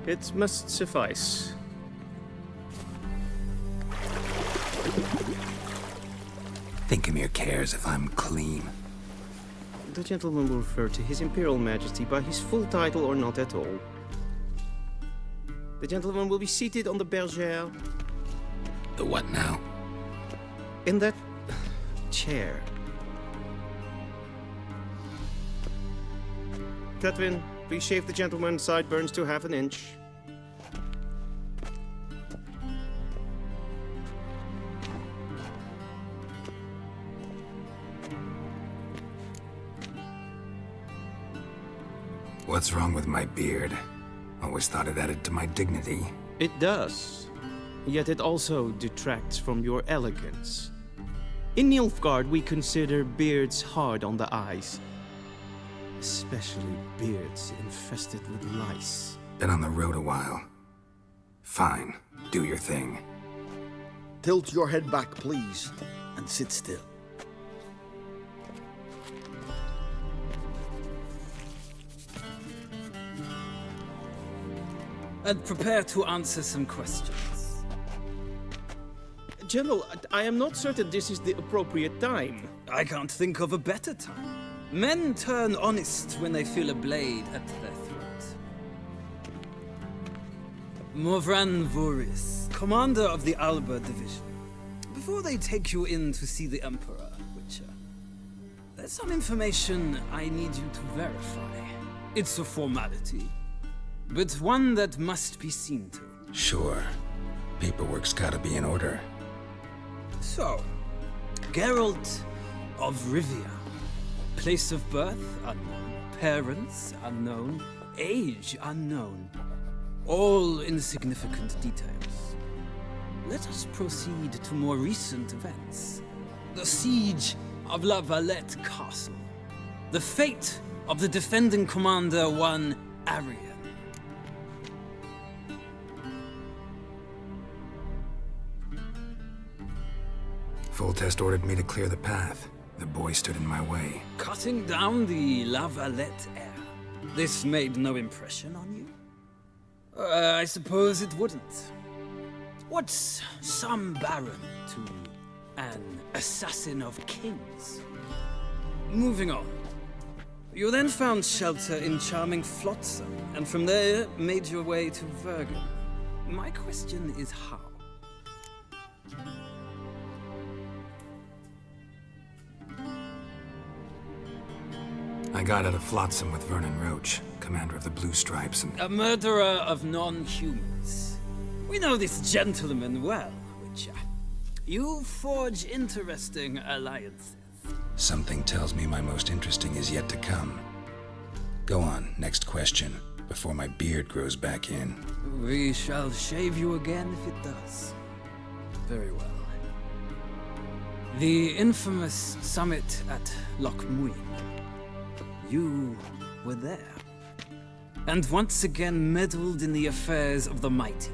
It must suffice. Thinkemere cares if I'm clean. The gentleman will refer to His Imperial Majesty by his full title or not at all. The gentleman will be seated on the bergère. The what now? In that chair. Catwin, please shave the gentleman's sideburns to ½ an inch. What's wrong with my beard? Always thought it added to my dignity. It does. Yet it also detracts from your elegance. In Nilfgaard, we consider beards hard on the eyes. Especially beards infested with lice. Been on the road a while. Fine, do your thing. Tilt your head back, please, and sit still. And prepare to answer some questions. General, I am not certain this is the appropriate time. I can't think of a better time. Men turn honest when they feel a blade at their throat. Morvran Voris, commander of the Alba Division. Before they take you in to see the Emperor, Witcher, there's some information I need you to verify. It's a formality, but one that must be seen to. Sure. Paperwork's gotta be in order. So, Geralt of Rivia. Place of birth unknown. Parents unknown. Age unknown. All insignificant details. Let us proceed to more recent events. The siege of La Valette Castle. The fate of the defending commander, one Arian. Foltest ordered me to clear the path. The boy stood in my way. Cutting down the La Valette heir. This made no impression on you? I suppose it wouldn't. What's some baron to an assassin of kings? Moving on. You then found shelter in charming Flotsam, and from there made your way to Vergen. My question is how? I got out of Flotsam with Vernon Roach, commander of the Blue Stripes, and... A murderer of non-humans. We know this gentleman well, Witcher. You forge interesting alliances. Something tells me my most interesting is yet to come. Go on, next question, before my beard grows back in. We shall shave you again if it does. Very well. The infamous summit at Loch Muin. You were there. And once again meddled in the affairs of the mighty.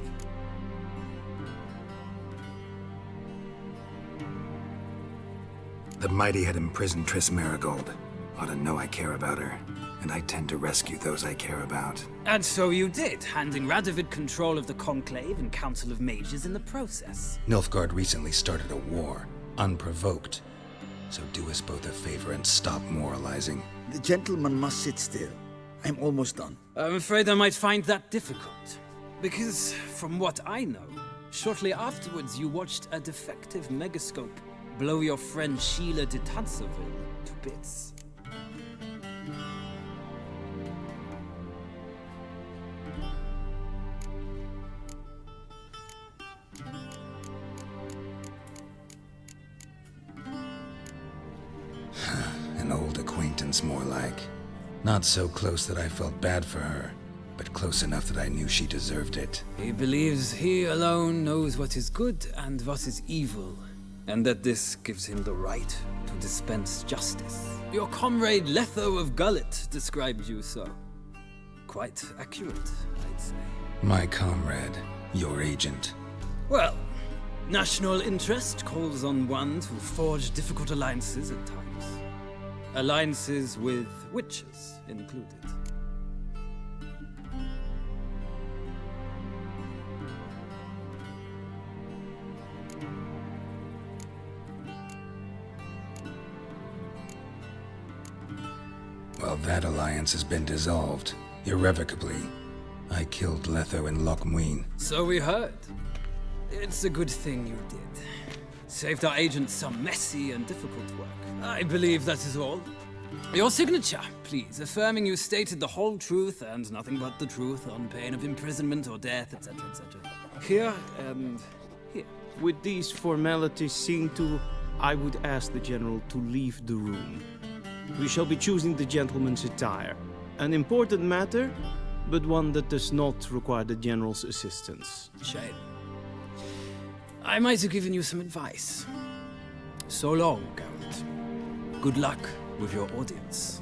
The mighty had imprisoned Triss Marigold. Ought to know I care about her, and I tend to rescue those I care about. And so you did, handing Radovid control of the Conclave and Council of Mages in the process. Nilfgaard recently started a war, unprovoked. So do us both a favor and stop moralizing. The gentleman must sit still. I'm almost done. I'm afraid I might find that difficult. Because, from what I know, shortly afterwards you watched a defective megascope blow your friend Sheila de Tanserville to bits. An old acquaintance, more like. Not so close that I felt bad for her, but close enough that I knew she deserved it. He believes he alone knows what is good and what is evil, and that this gives him the right to dispense justice. Your comrade Letho of Gullet described you so. Quite accurate, I'd say. My comrade, your agent. Well, national interest calls on one to forge difficult alliances at times. Alliances with witches included. Well, that alliance has been dissolved, irrevocably. I killed Letho and Loch Muin. So we heard. It's a good thing you did. Saved our agents some messy and difficult work. I believe that is all. Your signature, please, affirming you stated the whole truth and nothing but the truth on pain of imprisonment or death, etc., etc. Here and here. With these formalities seen to, I would ask the General to leave the room. We shall be choosing the gentleman's attire. An important matter, but one that does not require the General's assistance. Shame. I might have given you some advice. So long, Garrett. Good luck with your audience.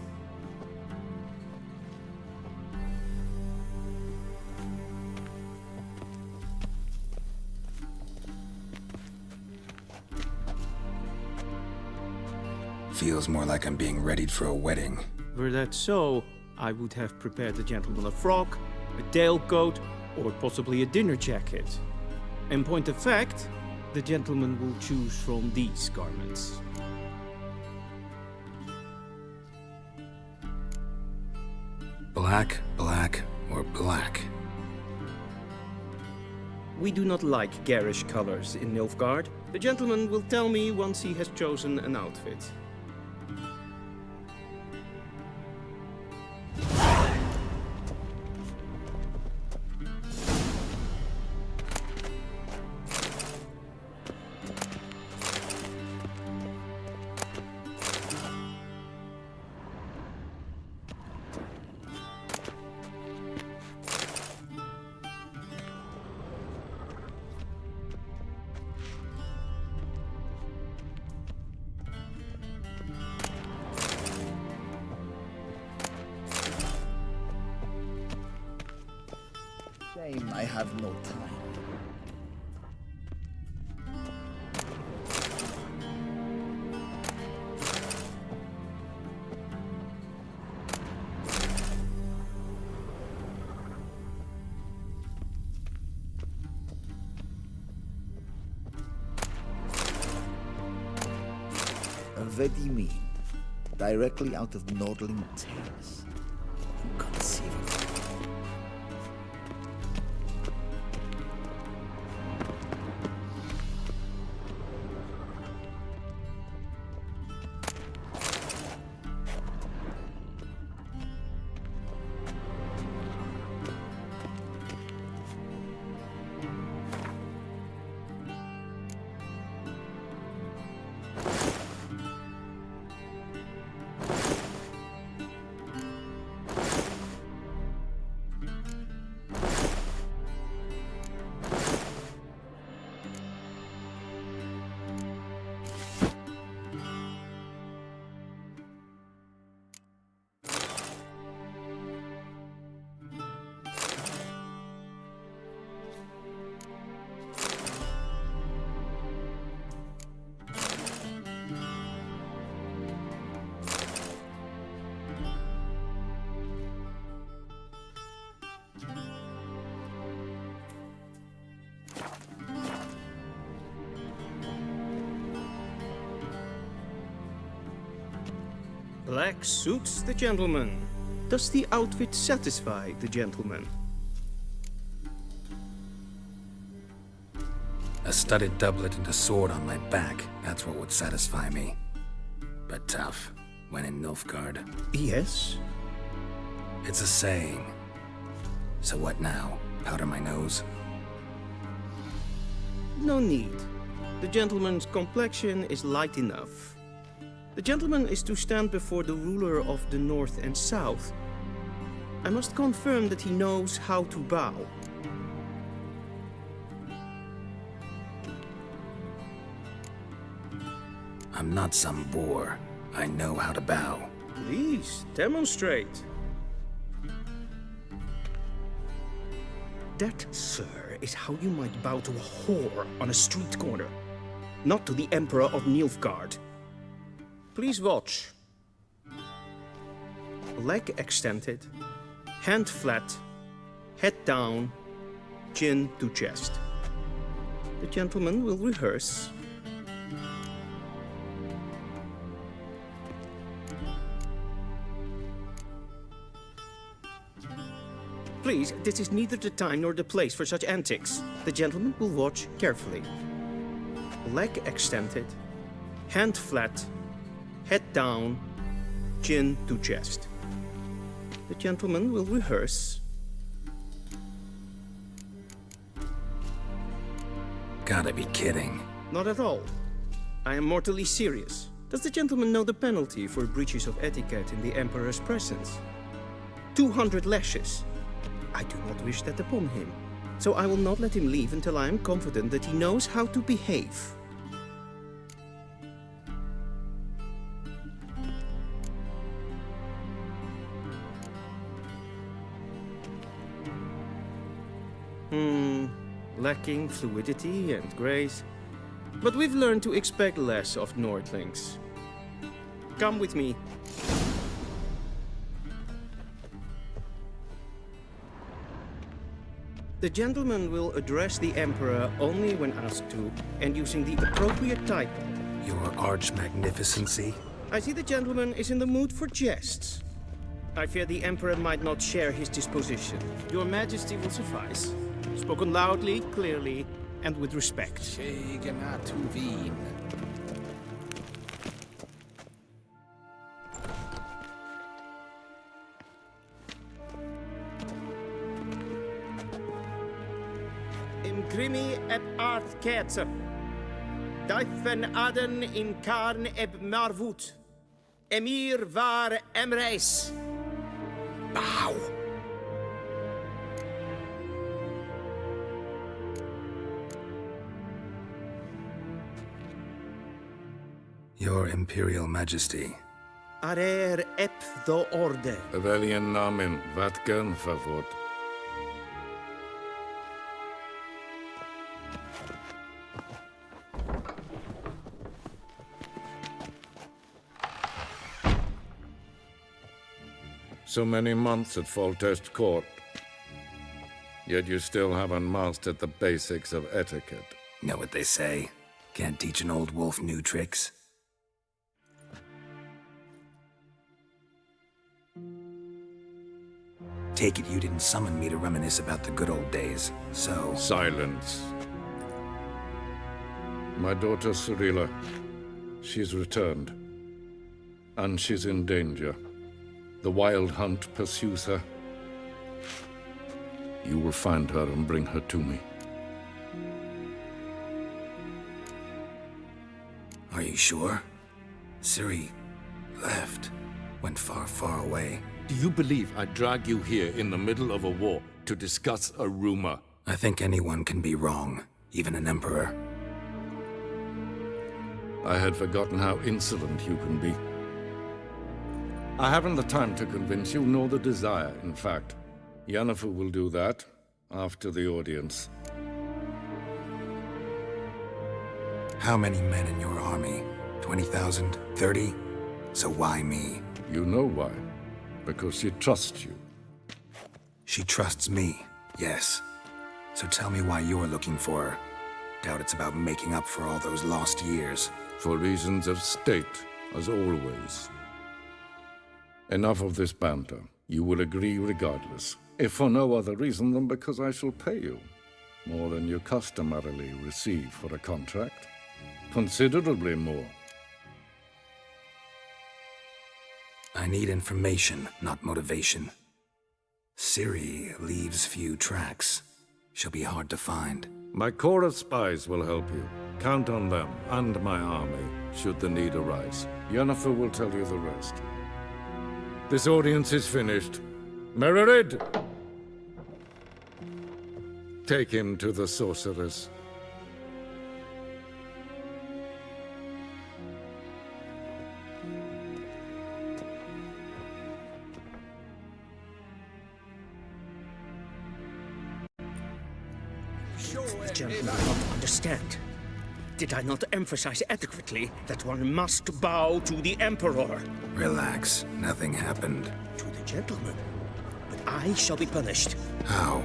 Feels more like I'm being readied for a wedding. Were that so, I would have prepared the gentleman a frock, a tailcoat, or possibly a dinner jacket. In point of fact, the gentleman will choose from these garments. Black, black, or black? We do not like garish colors in Nilfgaard. The gentleman will tell me once he has chosen an outfit. Shame I have no time. Very mean. Directly out of Nordling tales. Inconceivable. Black suits the gentleman. Does the outfit satisfy the gentleman? A studded doublet and a sword on my back, that's what would satisfy me. But tough, when in Nilfgaard. Yes. It's a saying. So what now? Powder my nose? No need. The gentleman's complexion is light enough. The gentleman is to stand before the ruler of the North and South. I must confirm that he knows how to bow. I'm not some boor. I know how to bow. Please, demonstrate. That, sir, is how you might bow to a whore on a street corner, not to the Emperor of Nilfgaard. Please watch. Leg extended, hand flat, head down, chin to chest. The gentleman will rehearse. Please, this is neither the time nor the place for such antics. The gentleman will watch carefully. Leg extended, hand flat, head down, chin to chest. The gentleman will rehearse. Gotta be kidding. Not at all. I am mortally serious. Does the gentleman know the penalty for breaches of etiquette in the Emperor's presence? 200 lashes. I do not wish that upon him, so I will not let him leave until I am confident that he knows how to behave. Lacking fluidity and grace. But we've learned to expect less of Nordlings. Come with me. The gentleman will address the Emperor only when asked to, and using the appropriate title. Your Arch-Magnificency? I see the gentleman is in the mood for jests. I fear the Emperor might not share his disposition. Your Majesty will suffice. Spoken loudly, clearly, and with respect. Imgrimi eb art ketzer. Dijfen aden in karn eb marvoet. Emir var emreis. Bow. Your Imperial Majesty. Arer ep the orde. Weljen namen, wat kan verwoord? So many months at Foltest Court, yet you still haven't mastered the basics of etiquette. Know what they say? Can't teach an old wolf new tricks. Take it you didn't summon me to reminisce about the good old days, so... Silence. My daughter Cyrilla, she's returned. And she's in danger. The Wild Hunt pursues her. You will find her and bring her to me. Are you sure? Ciri left. Went far, far away. Do you believe I'd drag you here in the middle of a war to discuss a rumor? I think anyone can be wrong, even an emperor. I had forgotten how insolent you can be. I haven't the time to convince you, nor the desire, in fact. Yennefer will do that after the audience. How many men in your army? 20,000? 30? So why me? You know why. Because she trusts you. She trusts me, yes. So tell me why you're looking for her. Doubt it's about making up for all those lost years. For reasons of state, as always. Enough of this banter. You will agree regardless. If for no other reason than because I shall pay you. More than you customarily receive for a contract. Considerably more. I need information, not motivation. Ciri leaves few tracks. She'll be hard to find. My corps of spies will help you. Count on them, and my army, should the need arise. Yennefer will tell you the rest. This audience is finished. Mererid! Take him to the sorceress. The gentleman will not understand. Did I not emphasize adequately that one must bow to the Emperor? Relax, nothing happened. To the gentleman. But I shall be punished. How?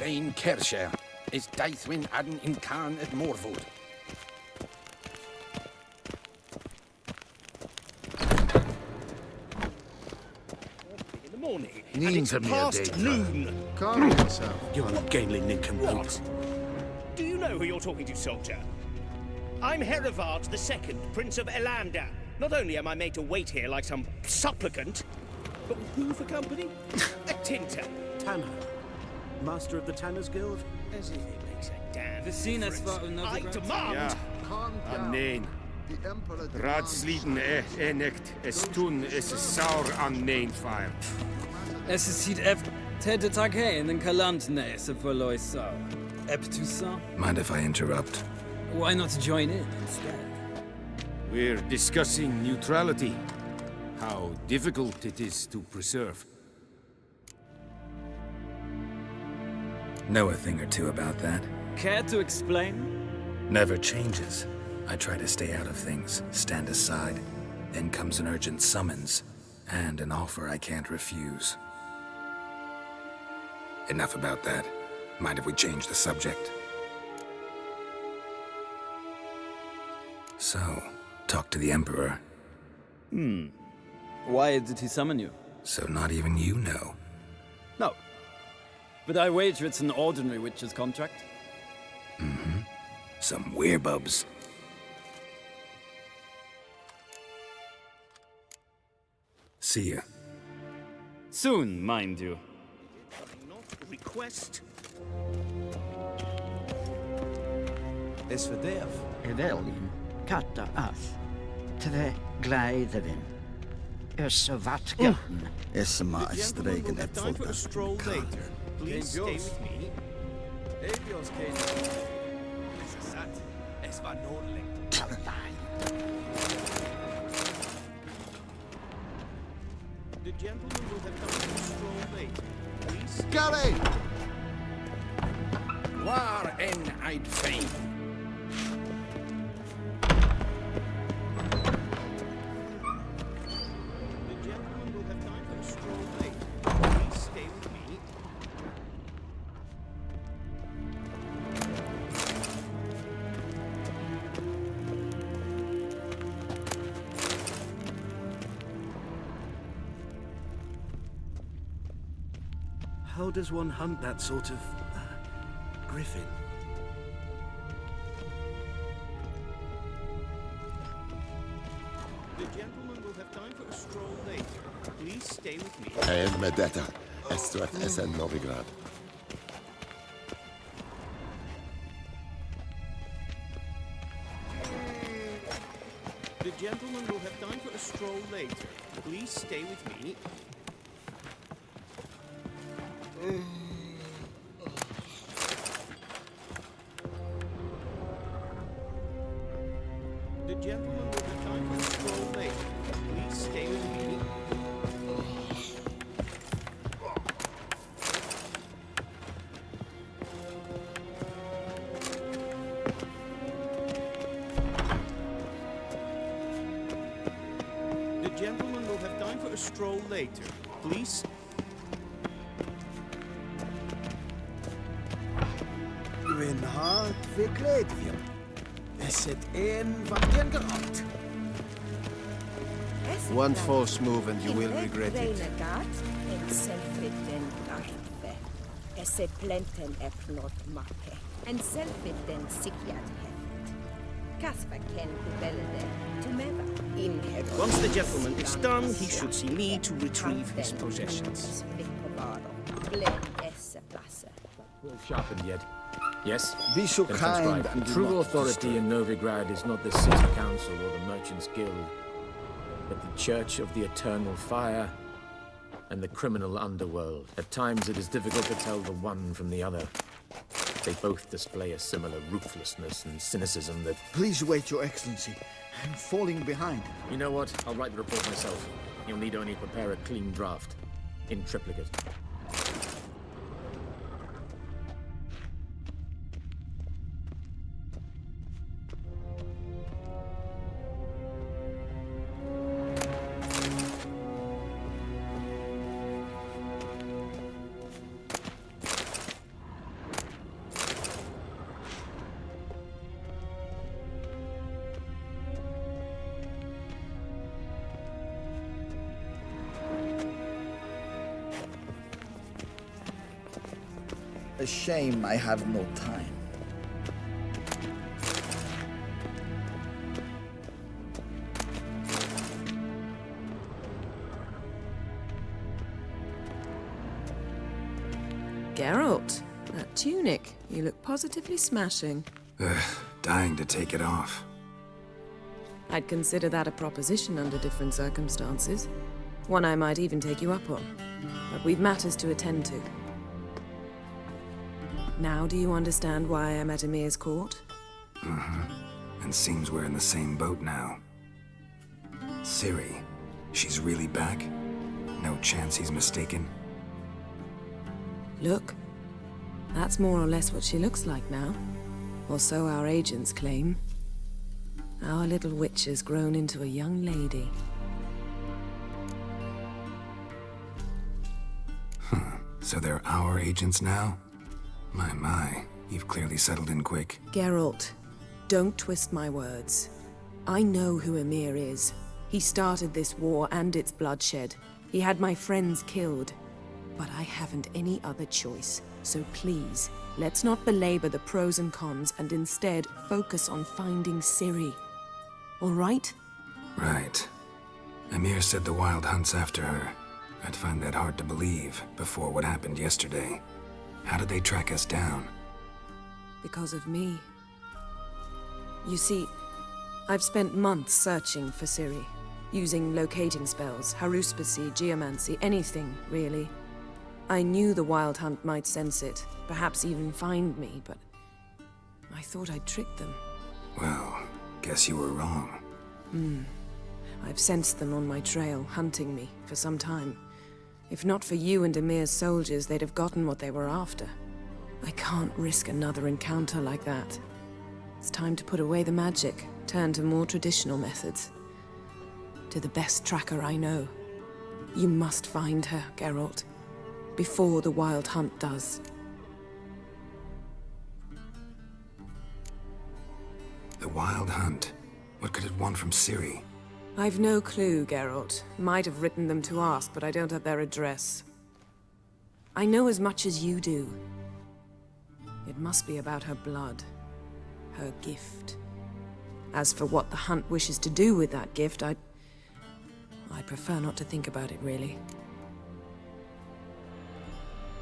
Ein Kersher is Daithwin Adden in Khan at Morwood. In the morning. Need And it's to be a past date, noon. Calm yourself. You ungainly nincompoop. Do you know who you're talking to, soldier? I'm Herivard II, Prince of Elander. Not only am I made to wait here like some supplicant, but with who for company? A tinter. Tanner, master of the Tanners Guild. As if it makes a damn Vecinus difference. var another I grand- demand... Calm down. Nein. The Emperor Radsliden enecht, es tun, es is saur an nein fire. Es ziet efter tætte tak hen en kalandnæse for Loisau. Eptusa? Mind if I interrupt? Why not join in instead? We're discussing neutrality. How difficult it is to preserve. Know a thing or two about that? Care to explain? Never changes. I try to stay out of things, stand aside. Then comes an urgent summons, and an offer I can't refuse. Enough about that. Mind if we change the subject? So, talk to the Emperor. Why did he summon you? So not even you know. No. But I wager it's an ordinary witch's contract. Some werebubs. See ya. Soon, mind you. Not request. Es verderf. Evelyn, katta ath. Tre gleidevin. Össovatgarn. Is my The gentleman will have time for a stroll later. Please stay with me. Es war Nordling. The gentleman will have time for a stroll later. Please stay. Gary! Waar en I'd fain. The gentleman will have time for a stroll later. Please stay with me. How does one hunt that sort of griffin? The gentleman will have time for a stroll later. Please stay with me. Medetta, Estuat SN Novigrad. The gentleman will have time for a stroll later. Please stay with me. The gentleman will have time for a stroll later. Please stay with me. The gentleman will have time for a stroll later. Please. Gwyn hart fi gledfion. Es het een wat gen gerot. One false move and you will regret it. En selvitten garpe. Esse plenten epnot makke. En selvitten sikjat heft. Kasper ken kubelde. Tumeva. Inhero. Once the gentleman is done, he should see me to retrieve his possessions. Glen esse plasse. Sharpened yet. Yes? Be so Then kind transcribe. and do True not authority disturb. in Novigrad is not the city council or the merchants guild, but the church of the eternal fire and the criminal underworld. At times it is difficult to tell the one from the other. They both display a similar ruthlessness and cynicism that... Please wait, Your Excellency. I'm falling behind. You know what? I'll write the report myself. You'll need only prepare a clean draft. In triplicate. A shame I have no time. Geralt, that tunic. You look positively smashing. Dying to take it off. I'd consider that a proposition under different circumstances. One I might even take you up on. But we've matters to attend to. Now do you understand why I'm at Emir's court? Mm-hmm. And seems we're in the same boat now. Ciri, she's really back? No chance he's mistaken? Look, that's more or less what she looks like now. Or so our agents claim. Our little witch has grown into a young lady. So they're our agents now? My, you've clearly settled in quick. Geralt, don't twist my words. I know who Emir is. He started this war and its bloodshed. He had my friends killed. But I haven't any other choice. So please, let's not belabor the pros and cons and instead focus on finding Ciri. All right? Right. Emir said the Wild Hunt's after her. I'd find that hard to believe before what happened yesterday. How did they track us down? Because of me. You see, I've spent months searching for Ciri, using locating spells, haruspicy, geomancy, anything, really. I knew the Wild Hunt might sense it, perhaps even find me, but I thought I'd tricked them. Well, guess you were wrong. I've sensed them on my trail, hunting me, for some time. If not for you and Emir's soldiers, they'd have gotten what they were after. I can't risk another encounter like that. It's time to put away the magic, turn to more traditional methods. To the best tracker I know. You must find her, Geralt. Before the Wild Hunt does. The Wild Hunt? What could it want from Ciri? I've no clue, Geralt. Might have written them to ask, but I don't have their address. I know as much as you do. It must be about her blood. Her gift. As for what the Hunt wishes to do with that gift, I'd prefer not to think about it, really.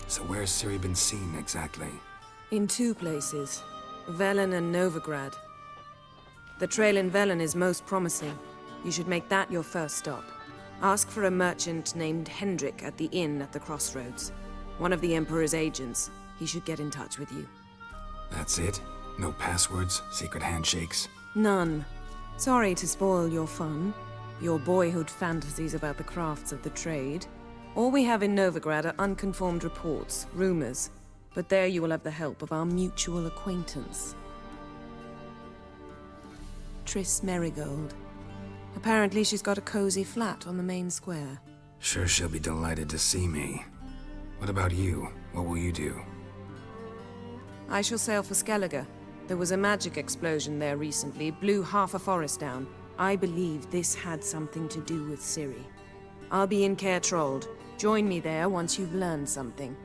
So where's Ciri been seen, exactly? In two places. Velen and Novigrad. The trail in Velen is most promising. You should make that your first stop. Ask for a merchant named Hendrik at the inn at the crossroads. One of the Emperor's agents. He should get in touch with you. That's it? No passwords, secret handshakes? None. Sorry to spoil your fun. Your boyhood fantasies about the crafts of the trade. All we have in Novigrad are unconfirmed reports, rumors. But there you will have the help of our mutual acquaintance. Triss Merigold. Apparently she's got a cozy flat on the main square. Sure she'll be delighted to see me. What about you? What will you do? I shall sail for Skellige. There was a magic explosion there recently, blew half a forest down. I believe this had something to do with Ciri. I'll be in Caer Trold. Join me there once you've learned something.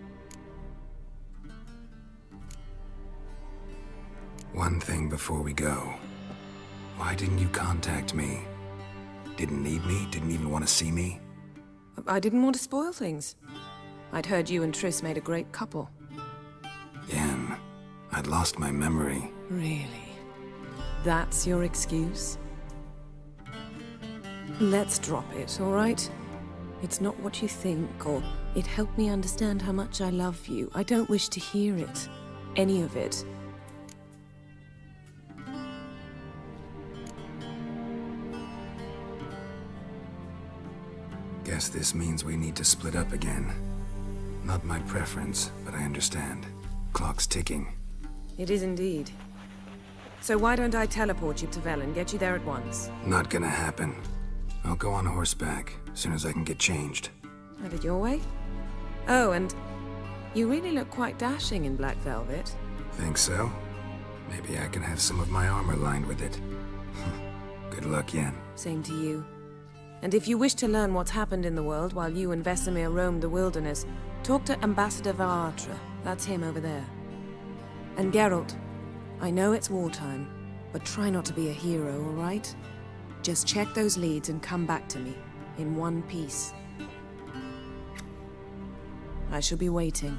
One thing before we go. Why didn't you contact me? Didn't need me? Didn't even want to see me? I didn't want to spoil things. I'd heard you and Triss made a great couple. Yen, I'd lost my memory. Really? That's your excuse? Let's drop it, all right? It's not what you think, or it helped me understand how much I love you. I don't wish to hear it. Any of it. Guess this means we need to split up again. Not my preference, but I understand. Clock's ticking. It is indeed. So why don't I teleport you to Velen, get you there at once? Not gonna happen. I'll go on horseback, as soon as I can get changed. Have it your way? Oh, and you really look quite dashing in black velvet. Think so? Maybe I can have some of my armor lined with it. Good luck, Yen. Same to you. And if you wish to learn what's happened in the world while you and Vesemir roamed the wilderness, talk to Ambassador Varatra. That's him over there. And Geralt, I know it's wartime, but try not to be a hero, all right? Just check those leads and come back to me, in one piece. I shall be waiting.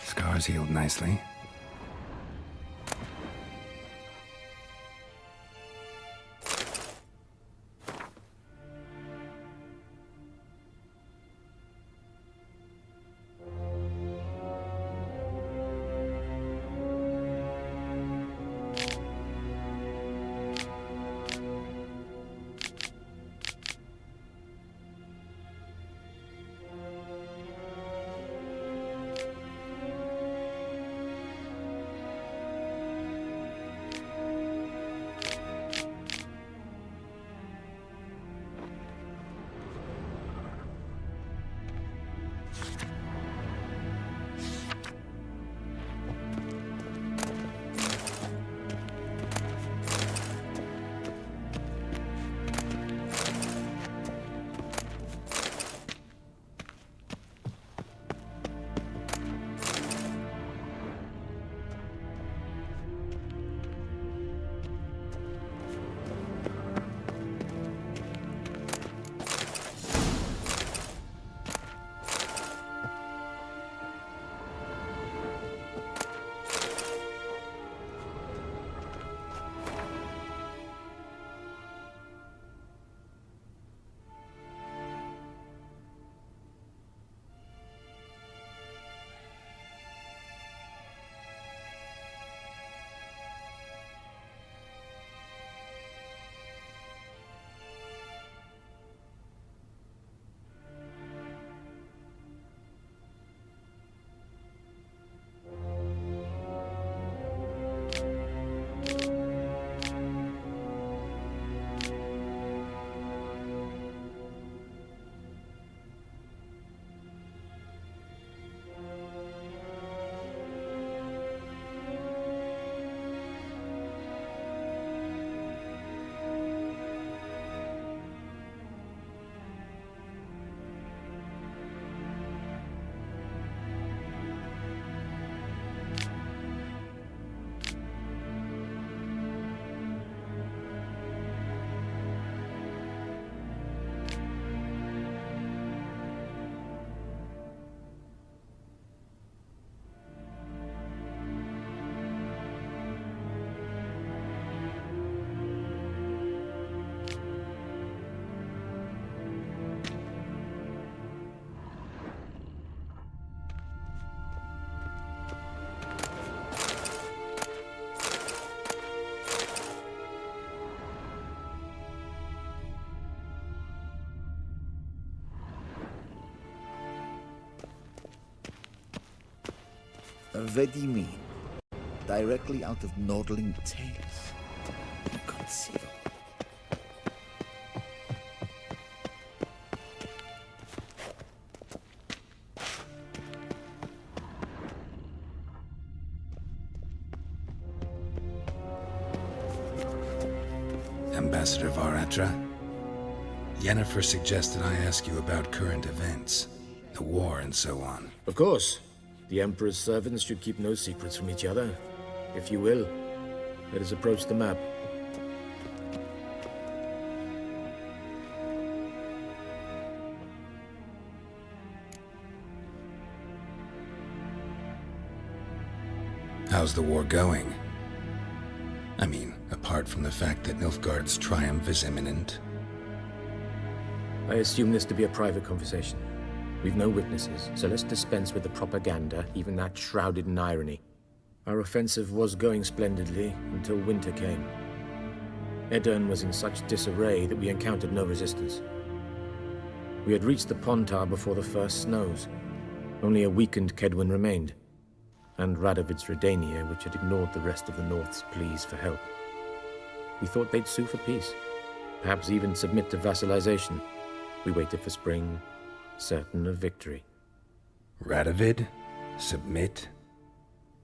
Scars healed nicely. What do you mean? Directly out of Nordling tales. Inconceivable. Ambassador Varatra, Yennefer suggested I ask you about current events, the war and so on. Of course. The Emperor's servants should keep no secrets from each other. If you will, let us approach the map. How's the war going? I mean, apart from the fact that Nilfgaard's triumph is imminent. I assume this to be a private conversation. We've no witnesses, so let's dispense with the propaganda, even that shrouded in irony. Our offensive was going splendidly until winter came. Edirn was in such disarray that we encountered no resistance. We had reached the Pontar before the first snows. Only a weakened Kedwin remained, and Radovid's Redania, which had ignored the rest of the North's pleas for help. We thought they'd sue for peace, perhaps even submit to vassalization. We waited for spring, certain of victory. Radovid? Submit?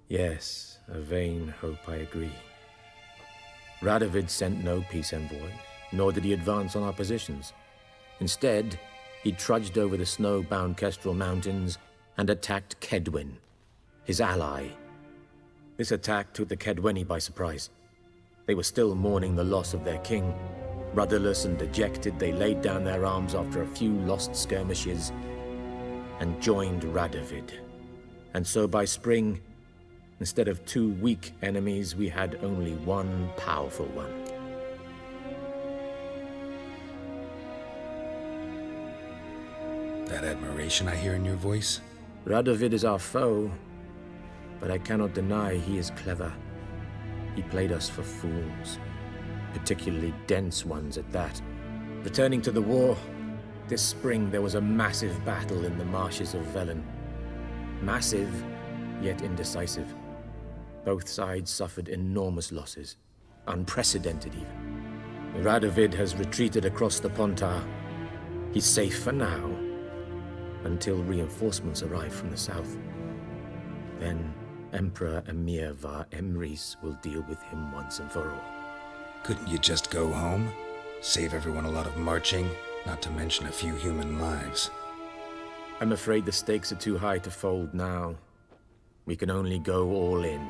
Yes, a vain hope, I agree. Radovid sent no peace envoys, nor did he advance on our positions. Instead, he trudged over the snow-bound Kestrel Mountains and attacked Kedwin, his ally. This attack took the Kedweni by surprise. They were still mourning the loss of their king. Rudderless and dejected, they laid down their arms after a few lost skirmishes and joined Radovid. And so by spring, instead of 2 weak enemies, we had only 1 powerful one. That admiration I hear in your voice? Radovid is our foe, but I cannot deny he is clever. He played us for fools, particularly dense ones at that. Returning to the war, this spring there was a massive battle in the marshes of Velen. Massive, yet indecisive. Both sides suffered enormous losses, unprecedented even. Radovid has retreated across the Pontar. He's safe for now, until reinforcements arrive from the south. Then Emperor Emir var Emrys will deal with him once and for all. Couldn't you just go home? Save everyone a lot of marching, not to mention a few human lives. I'm afraid the stakes are too high to fold now. We can only go all in.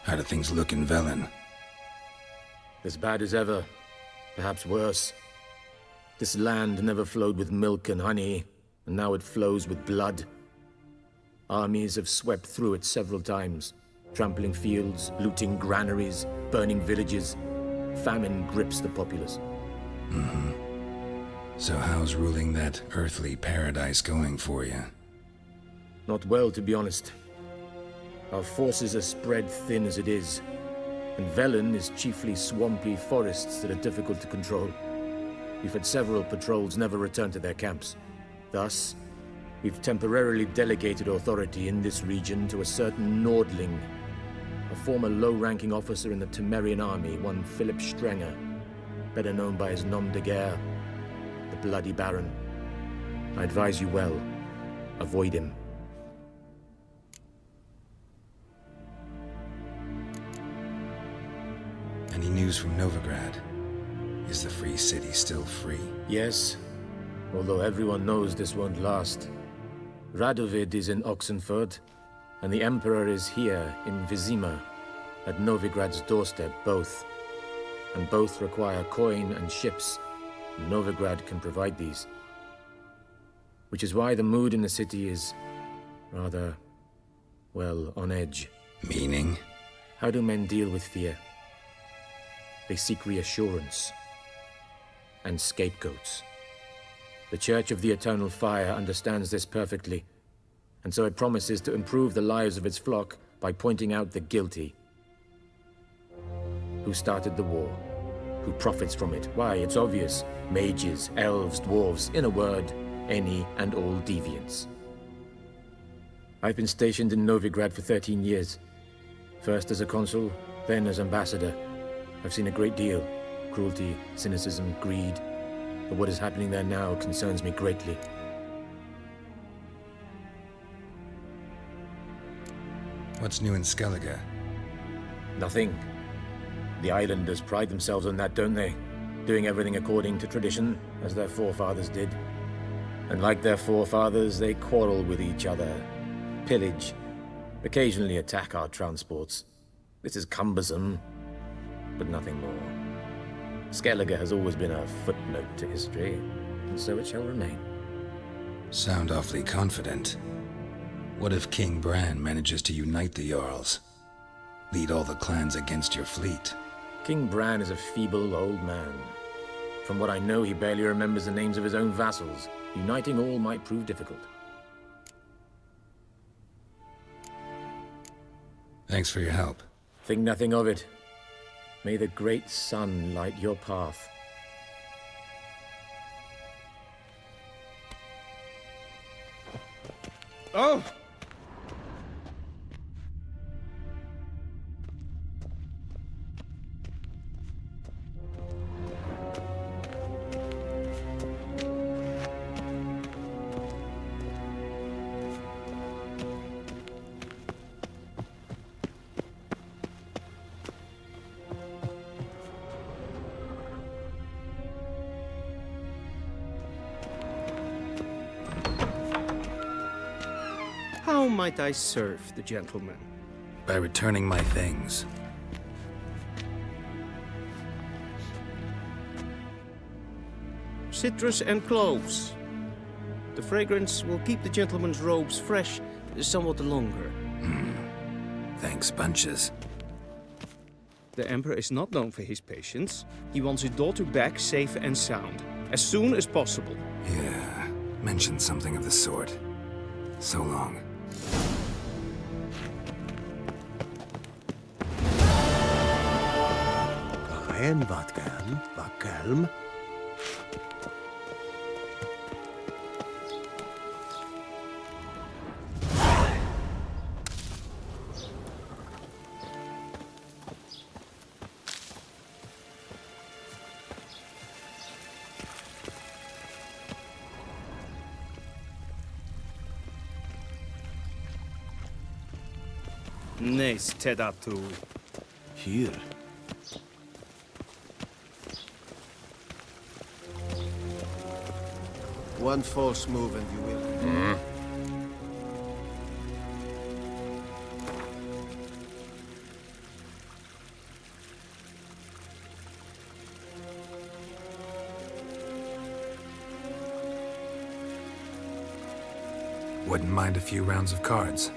How do things look in Velen? As bad as ever, perhaps worse. This land never flowed with milk and honey, and now it flows with blood. Armies have swept through it several times, trampling fields, looting granaries, burning villages. Famine grips the populace. So how's ruling that earthly paradise going for you? Not well, to be honest. Our forces are spread thin as it is, and Velen is chiefly swampy forests that are difficult to control. We've had several patrols never return to their camps. Thus, we've temporarily delegated authority in this region to a certain Nordling, a former low-ranking officer in the Temerian army, one Philip Strenger, better known by his nom de guerre, the Bloody Baron. I advise you well. Avoid him. Any news from Novigrad? Is the Free City still free? Yes, although everyone knows this won't last. Radovid is in Oxenford, and the Emperor is here in Vizima, at Novigrad's doorstep, both. And both require coin and ships. Novigrad can provide these. Which is why the mood in the city is rather, well, on edge. Meaning? How do men deal with fear? They seek reassurance and scapegoats. The Church of the Eternal Fire understands this perfectly, and so it promises to improve the lives of its flock by pointing out the guilty. Who started the war? who profits from it. Why, it's obvious. Mages, elves, dwarves, in a word, any and all deviants. I've been stationed in Novigrad for 13 years. First as a consul, then as ambassador. I've seen a great deal. Cruelty, cynicism, greed. But what is happening there now concerns me greatly. What's new in Skellige? Nothing. The islanders pride themselves on that, don't they? Doing everything according to tradition, as their forefathers did. And like their forefathers, they quarrel with each other, pillage, occasionally attack our transports. This is cumbersome, but nothing more. Skellige has always been a footnote to history, and so it shall remain. Sound awfully confident. What if King Bran manages to unite the Jarls? Lead all the clans against your fleet? King Bran is a feeble old man. From what I know, he barely remembers the names of his own vassals. Uniting all might prove difficult. Thanks for your help. Think nothing of it. May the great sun light your path. Oh! How might I serve the gentleman? By returning my things. Citrus and cloves. The fragrance will keep the gentleman's robes fresh somewhat longer. Thanks, bunches. The Emperor is not known for his patience. He wants his daughter back safe and sound, as soon as possible. Yeah, mentioned something of the sort. So long. Rein, wat kalm. Nes tedatu. Hier. One false move and you will. Wouldn't mind a few rounds of cards.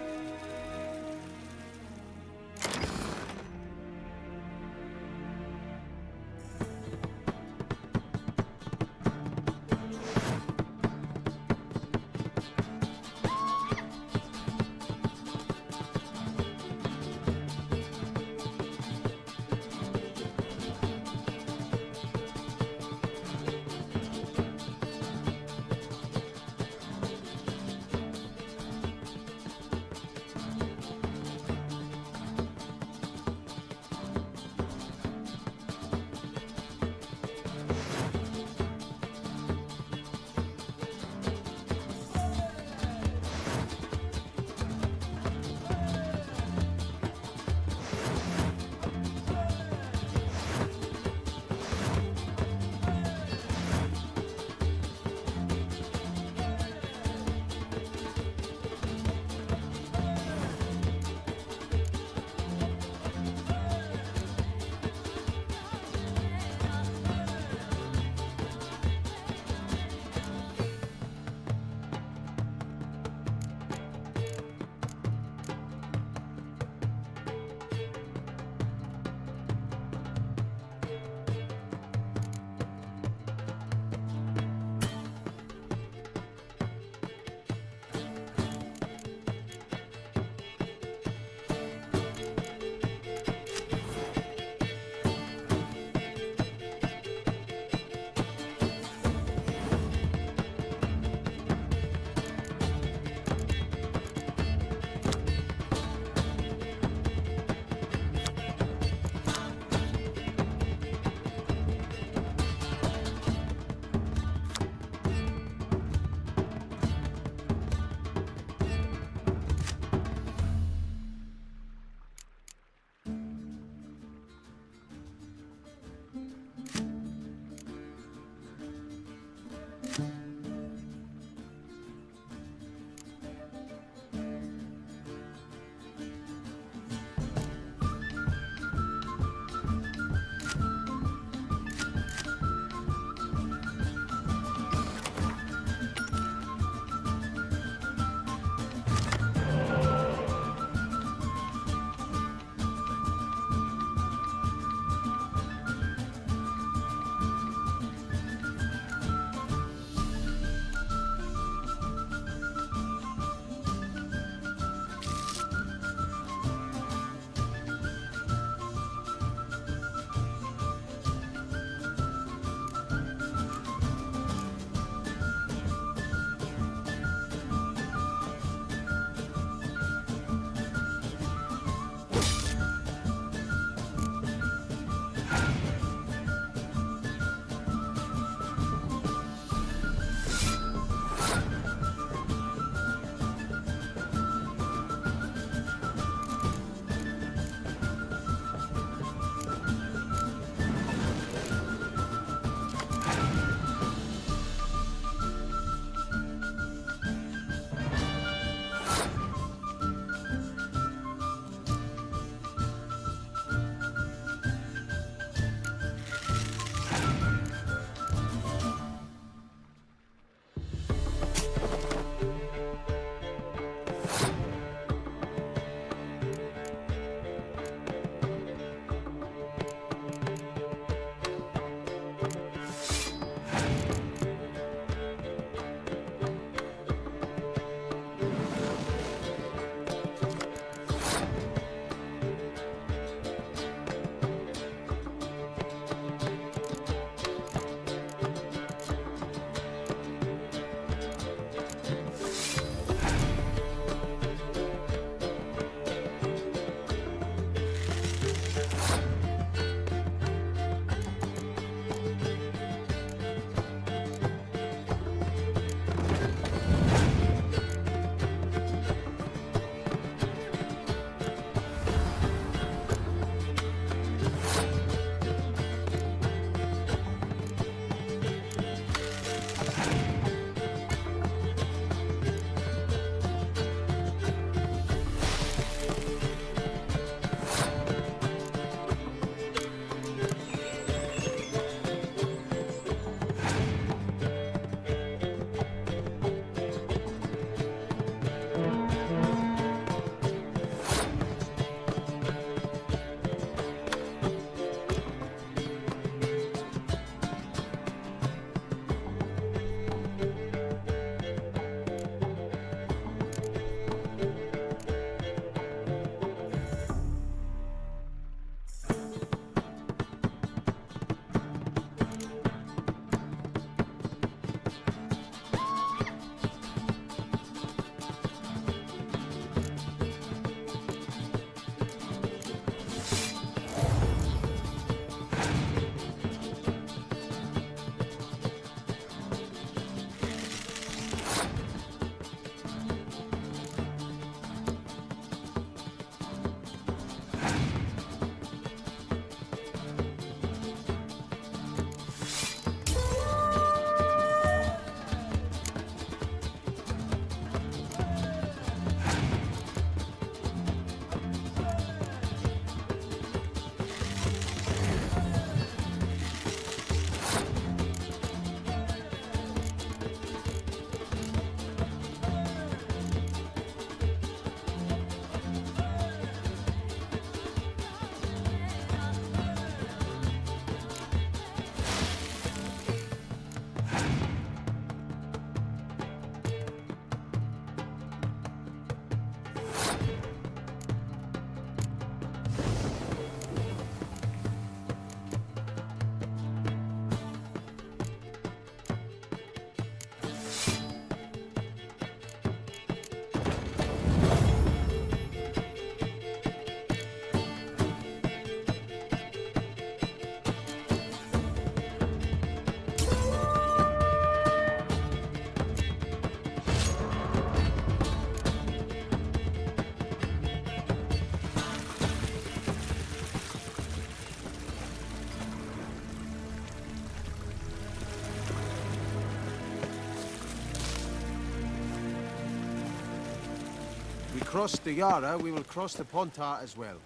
crossed the Yara, we will cross the Pontar as well.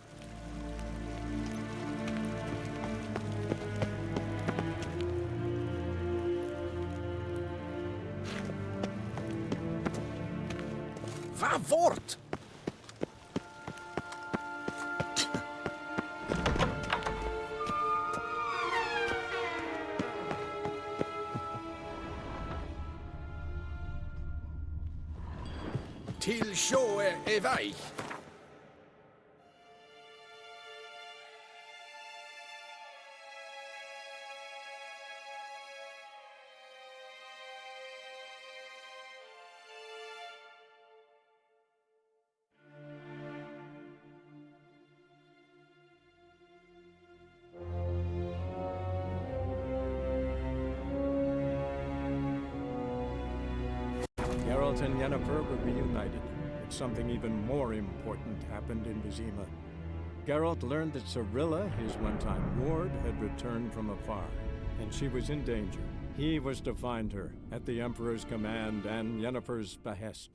Va fort! Till sjå är väg. Geralt and Yennefer were reunited, but something even more important happened in Vizima. Geralt learned that Cirilla, his one-time ward, had returned from afar, and she was in danger. He was to find her, at the Emperor's command and Yennefer's behest.